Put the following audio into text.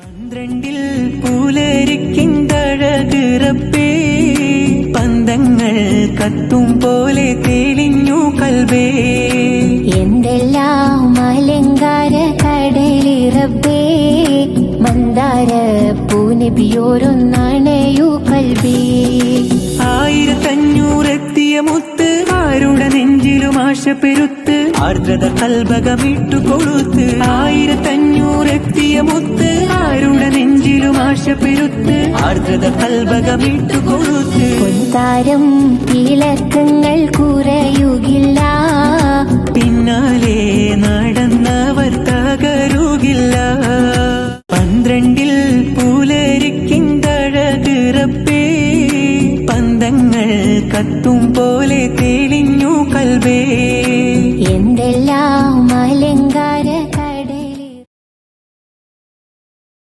പന്ത്രണ്ടിൽ പൂലരിക്കിന്തഴക് റബ്ബേ, പന്തങ്ങൾ കത്തും പോലെ തെളിഞ്ഞു കൽബേ. എന്തെല്ലാം അലങ്കാര കടലി റബ്ബേ, മന്ദാര പൂനബിയോരൊന്നണയു കൽബേ. 1500 മുത്ത് ആരുടെ നെഞ്ചിലും ആശ പെരുത്ത്, ആർദ്രത കൽബകമിട്ടു കൊടുത്ത്. 1500 മുത്ത് ആരുടെ നെഞ്ചിലും ആശ പെരുത്ത്, ആർദ്രത കൽബകമിട്ടു കൊടുത്ത്. പൊൻതാരം തിളക്കങ്ങൾ കുറയുകില്ല, പിന്നാലെ നടന്നവർ തകരുകില്ല. 12 പൂലരിക്കിന്തഴക് റബ്ബേ, പന്തങ്ങൾ കത്തും പോലെ